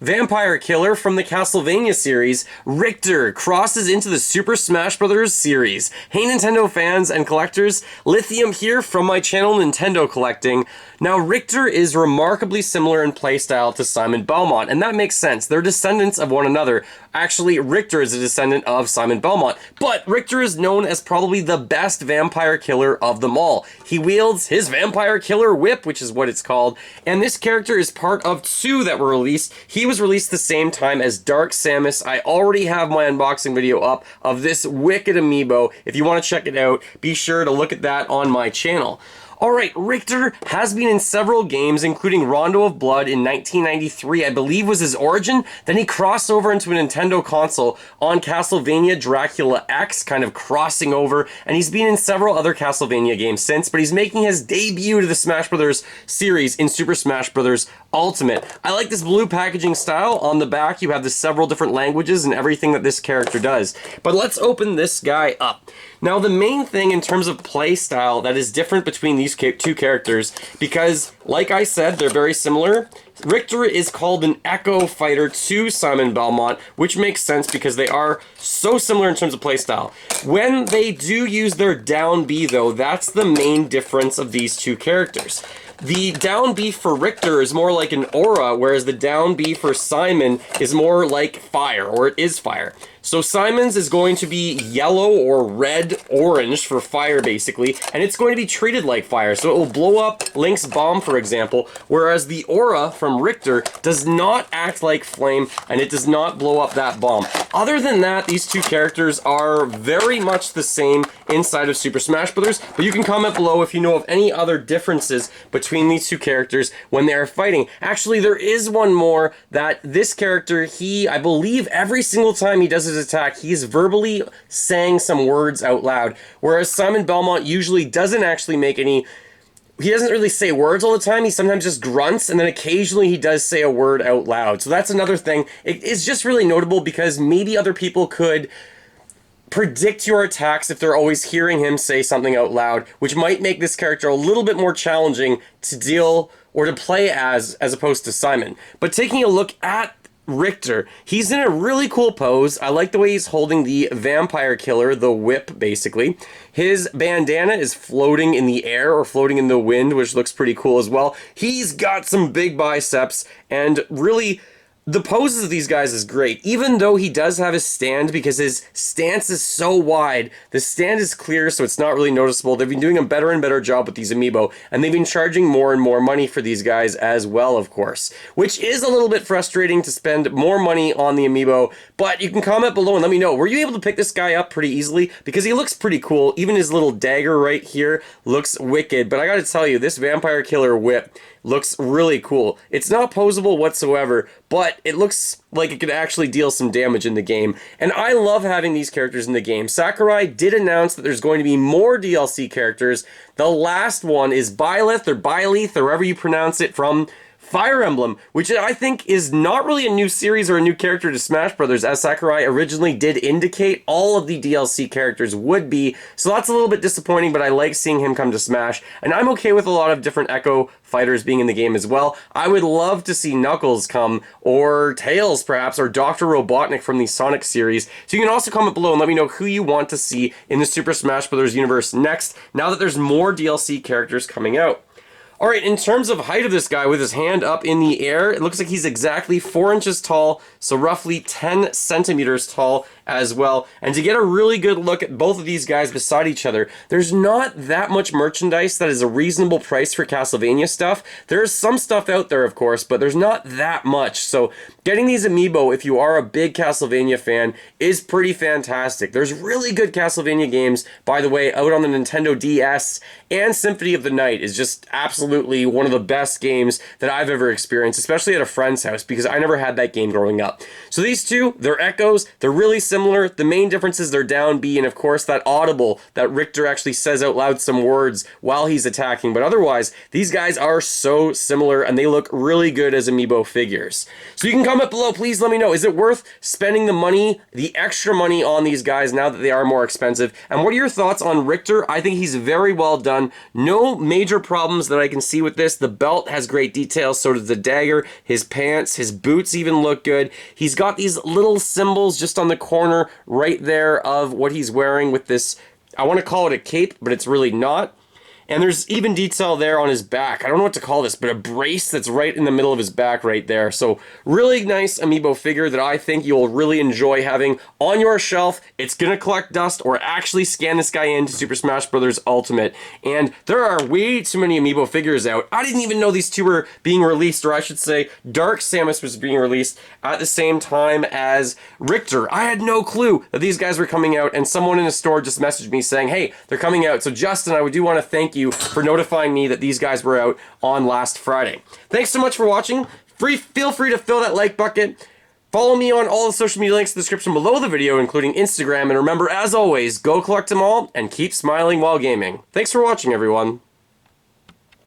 vampire killer from the Castlevania series, Richter, crosses into the Super Smash Bros. Series. Hey Nintendo fans and collectors, Lithium here from my channel Nintendo Collecting. Now Richter is remarkably similar in playstyle to Simon Belmont, and that makes sense. They're descendants of one another. Actually, Richter is a descendant of Simon Belmont, but Richter is known as probably the best vampire killer of them all. He wields his vampire killer whip, which is what it's called, and this character is part of two that were released. He was released the same time as Dark Samus. I already have my unboxing video up of this wicked amiibo. If you want to check it out, be sure to look at that on my channel. Alright, Richter has been in several games, including Rondo of Blood in 1993, I believe was his origin. Then he crossed over into a Nintendo console on Castlevania Dracula X, kind of crossing over, and he's been in several other Castlevania games since, but he's making his debut to the Smash Bros. Series in Super Smash Bros. Ultimate. I like this blue packaging style. On the back, you have the several different languages and everything that this character does. But let's open this guy up. Now, the main thing in terms of play style that is different between these two characters, because, like I said, they're very similar. Richter is called an Echo Fighter to Simon Belmont, which makes sense because they are so similar in terms of playstyle. When they do use their down B, though, that's the main difference of these two characters. The down B for Richter is more like an aura, whereas the down B for Simon is more like fire, or it is fire. So Simon's is going to be yellow or red-orange for fire, basically, and it's going to be treated like fire, so it will blow up Link's bomb, for example, whereas the aura from Richter does not act like flame, and it does not blow up that bomb. Other than that, these two characters are very much the same inside of Super Smash Bros., but you can comment below if you know of any other differences between these two characters when they are fighting. Actually, there is one more, that this character, I believe every single time he does his attack, he's verbally saying some words out loud, whereas Simon Belmont usually doesn't actually make any. He doesn't really say words all the time. He sometimes just grunts, and then occasionally he does say a word out loud. So that's another thing. It's just really notable because maybe other people could predict your attacks if they're always hearing him say something out loud, which might make this character a little bit more challenging to deal or to play as opposed to Simon. But taking a look at Richter, he's in a really cool pose. I like the way he's holding the vampire killer, the whip, basically. His bandana is floating in the air or floating in the wind, which looks pretty cool as well. He's got some big biceps, and really, the poses of these guys is great. Even though he does have his stand, because his stance is so wide, the stand is clear, so it's not really noticeable. They've been doing a better and better job with these amiibo, and they've been charging more and more money for these guys as well, of course. Which is a little bit frustrating to spend more money on the amiibo, but you can comment below and let me know. Were you able to pick this guy up pretty easily? Because he looks pretty cool. Even his little dagger right here looks wicked, but I gotta tell you, this vampire killer whip looks really cool. It's not posable whatsoever, but it looks like it could actually deal some damage in the game. And I love having these characters in the game. Sakurai did announce that there's going to be more DLC characters. The last one is Byleth or Byleth, or however you pronounce it, from Fire Emblem, which I think is not really a new series or a new character to Smash Brothers, as Sakurai originally did indicate all of the DLC characters would be, so that's a little bit disappointing, but I like seeing him come to Smash, and I'm okay with a lot of different Echo fighters being in the game as well. I would love to see Knuckles come, or Tails perhaps, or Dr. Robotnik from the Sonic series, so you can also comment below and let me know who you want to see in the Super Smash Bros. Universe next, now that there's more DLC characters coming out. Alright, in terms of height of this guy, with his hand up in the air, it looks like he's exactly 4 inches tall, so roughly 10 centimeters tall as well. And to get a really good look at both of these guys beside each other, there's not that much merchandise that is a reasonable price for Castlevania stuff. There's some stuff out there, of course, but there's not that much. So getting these amiibo, if you are a big Castlevania fan, is pretty fantastic. There's really good Castlevania games, by the way, out on the Nintendo DS, and Symphony of the Night is just absolutely one of the best games that I've ever experienced, especially at a friend's house, because I never had that game growing up. So these two, they're Echoes, they're really similar. The main difference is their down B, and of course that audible that Richter actually says out loud some words while he's attacking. But otherwise, these guys are so similar, and they look really good as Amiibo figures. So you can comment below, please let me know, is it worth spending the money, the extra money on these guys now that they are more expensive? And what are your thoughts on Richter? I think he's very well done. No major problems that I can see with this. The belt has great details, so does the dagger, his pants, his boots even look good. He's got these little symbols just on the corner right there of what he's wearing with this, I want to call it a cape, but it's really not. And there's even detail there on his back. I don't know what to call this, but a brace that's right in the middle of his back right there. So really nice Amiibo figure that I think you'll really enjoy having on your shelf. It's going to collect dust or actually scan this guy into Super Smash Bros. Ultimate. And there are way too many Amiibo figures out. I didn't even know these two were being released, or I should say Dark Samus was being released at the same time as Richter. I had no clue that these guys were coming out, and someone in the store just messaged me saying, hey, they're coming out. So Justin, I do want to thank you for notifying me that these guys were out on last Friday. Thanks so much for watching. Feel free to fill that like bucket. Follow me on all the social media links in the description below the video, including Instagram. And remember, as always, go collect them all and keep smiling while gaming. Thanks for watching, everyone.